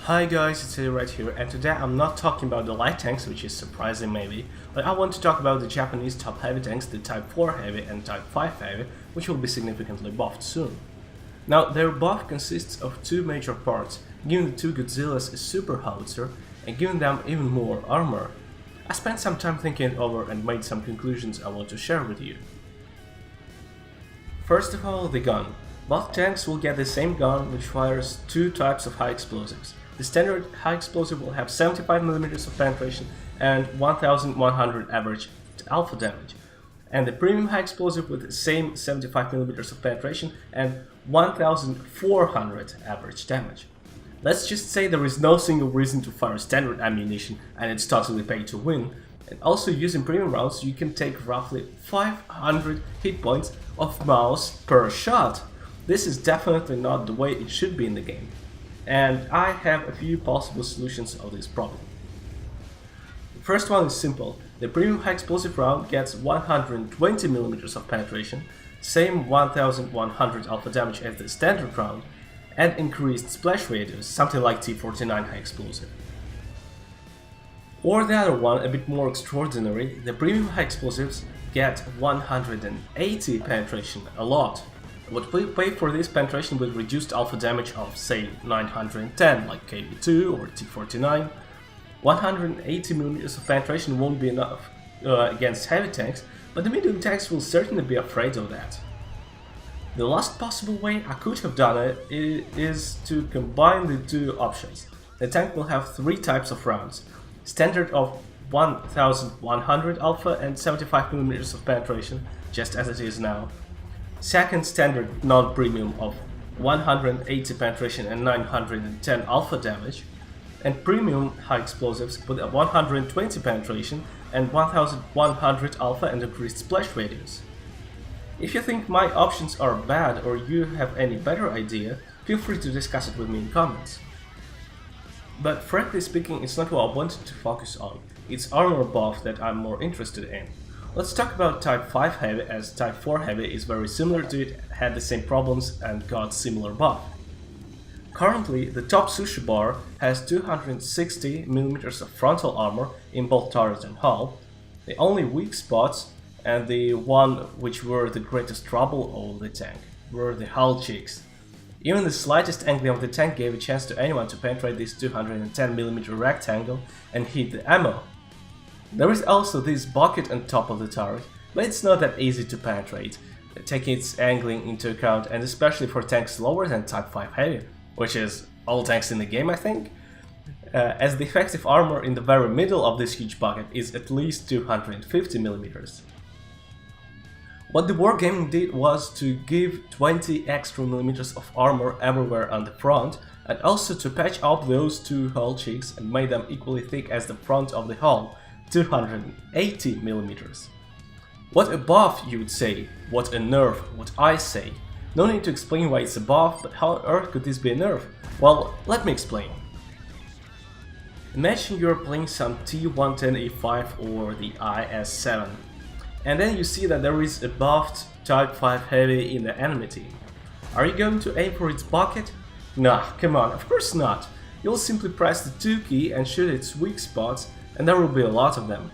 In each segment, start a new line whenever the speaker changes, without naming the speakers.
Hi guys, it's right here, and today I'm not talking about the light tanks, which is surprising maybe, but I want to talk about the Japanese top heavy tanks, the Type 4 heavy and Type 5 heavy, which will be significantly buffed soon. Now, their buff consists of two major parts, giving the two Godzillas a super howitzer and giving them even more armor. I spent some time thinking it over and made some conclusions I want to share with you. First of all, the gun. Both tanks will get the same gun, which fires two types of high explosives. The standard high explosive will have 75mm of penetration and 1100 average alpha damage, and the premium high explosive with the same 75mm of penetration and 1400 average damage. Let's just say there is no single reason to fire standard ammunition and it's totally pay to win, and also using premium rounds you can take roughly 500 hit points of mouse per shot. This is definitely not the way it should be in the game, and I have a few possible solutions of this problem. The first one is simple. The premium high explosive round gets 120mm of penetration, same 1100 alpha damage as the standard round, and increased splash radius, something like T49 high explosive. Or the other one, a bit more extraordinary, the premium high explosives get 180 penetration, a lot. What we pay for this penetration with reduced alpha damage of say 910 like KB2 or T49. 180mm of penetration won't be enough against heavy tanks, but the medium tanks will certainly be afraid of that. The last possible way I could have done it is to combine the two options. The tank will have three types of rounds. Standard of 1100 alpha and 75mm of penetration, just as it is now. Second standard non-premium of 180 penetration and 910 alpha damage, and premium high explosives with a 120 penetration and 1100 alpha and increased splash radius. If you think my options are bad or you have any better idea, feel free to discuss it with me in comments. But frankly speaking, it's not what I wanted to focus on, it's armor buff that I'm more interested in. Let's talk about Type 5 heavy, as Type 4 heavy is very similar to it, had the same problems and got similar buff. Currently, the top sushi bar has 260mm of frontal armor in both turret and hull. The only weak spots, and the one which were the greatest trouble of the tank, were the hull cheeks. Even the slightest angling of the tank gave a chance to anyone to penetrate this 210mm rectangle and hit the ammo. There is also this bucket on top of the turret, but it's not that easy to penetrate, taking its angling into account, and especially for tanks lower than Type 5 heavy, which is all tanks in the game I think, as the effective armor in the very middle of this huge bucket is at least 250mm. What the Wargaming did was to give 20 extra millimeters of armor everywhere on the front, and also to patch up those two hull cheeks and make them equally thick as the front of the hull, 280mm. What a buff, you would say, what a nerf, what I say. No need to explain why it's a buff, but how on earth could this be a nerf? Well, let me explain. Imagine you're playing some T110A5 or the IS-7, and then you see that there is a buffed Type 5 heavy in the enemy team. Are you going to aim for its bucket? Nah, come on, of course not. You'll simply press the 2 key and shoot its weak spots, and there will be a lot of them.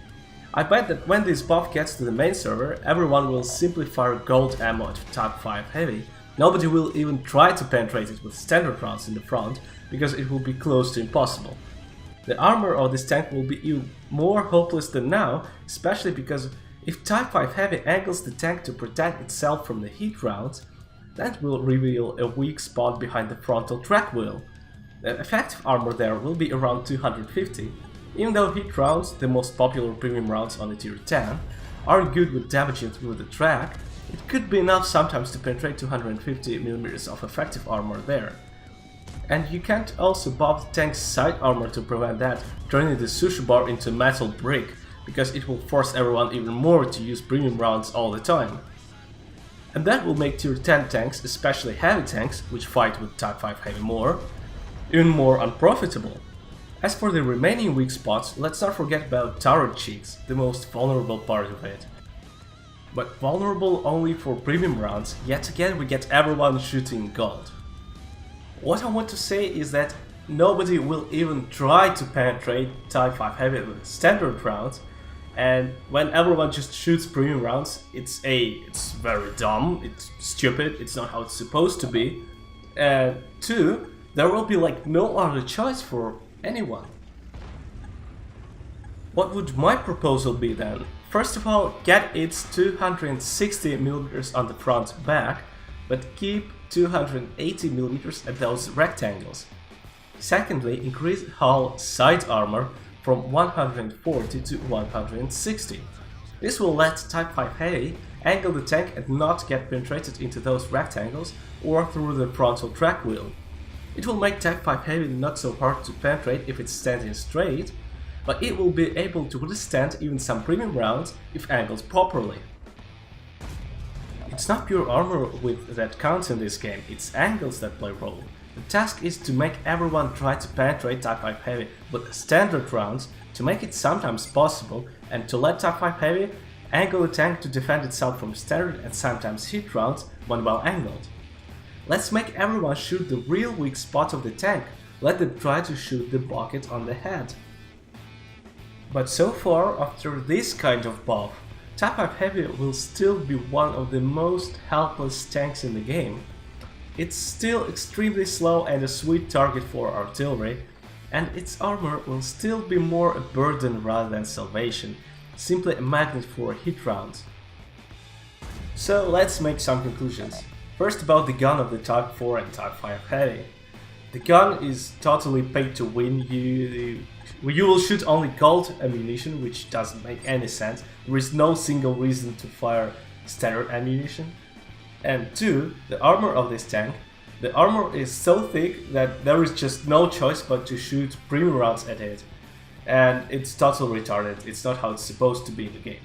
I bet that when this buff gets to the main server, everyone will simply fire gold ammo at Type 5 heavy. Nobody will even try to penetrate it with standard rounds in the front, because it will be close to impossible. The armor of this tank will be even more hopeless than now, especially because if Type 5 heavy angles the tank to protect itself from the heat rounds, that will reveal a weak spot behind the frontal track wheel. The effective armor there will be around 250. Even though heat rounds, the most popular premium rounds on the tier 10, are good with damaging through the track, it could be enough sometimes to penetrate 250mm of effective armor there. And you can't also buff the tank's side armor to prevent that, turning the sushi bar into a metal brick, because it will force everyone even more to use premium rounds all the time. And that will make tier 10 tanks, especially heavy tanks, which fight with Type 5 heavy more, even more unprofitable. As for the remaining weak spots, let's not forget about turret cheeks, the most vulnerable part of it. But vulnerable only for premium rounds, yet again we get everyone shooting gold. What I want to say is that nobody will even try to penetrate Type 5 Heavy with standard rounds, and when everyone just shoots premium rounds, it's very dumb, it's stupid, it's not how it's supposed to be, and 2, there will be like no other choice for anyone. What would my proposal be then? First of all, get its 260mm on the front back, but keep 280mm at those rectangles. Secondly, increase hull side armor from 140 to 160. This will let Type 5 Heavy angle the tank and not get penetrated into those rectangles or through the frontal track wheel. It will make Type 5 Heavy not so hard to penetrate if it's standing straight, but it will be able to withstand even some premium rounds if angled properly. It's not pure armor that counts in this game, it's angles that play a role. The task is to make everyone try to penetrate Type 5 Heavy with standard rounds, to make it sometimes possible, and to let Type 5 Heavy angle the tank to defend itself from standard and sometimes hit rounds when well angled. Let's make everyone shoot the real weak spot of the tank, let them try to shoot the bucket on the head. But so far, after this kind of buff, Type 5 Heavy will still be one of the most helpless tanks in the game. It's still extremely slow and a sweet target for artillery, and its armor will still be more a burden rather than salvation, simply a magnet for hit rounds. So let's make some conclusions. First, about the gun of the Type 4 and Type 5 Heavy. The gun is totally paid to win. You will shoot only gold ammunition, which doesn't make any sense. There is no single reason to fire standard ammunition. And 2, the armor of this tank. The armor is so thick that there is just no choice but to shoot premium rounds at it. And it's totally retarded, it's not how it's supposed to be in the game.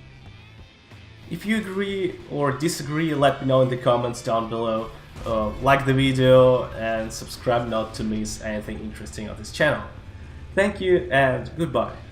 If you agree or disagree, let me know in the comments down below. Like the video and subscribe not to miss anything interesting on this channel. Thank you and goodbye.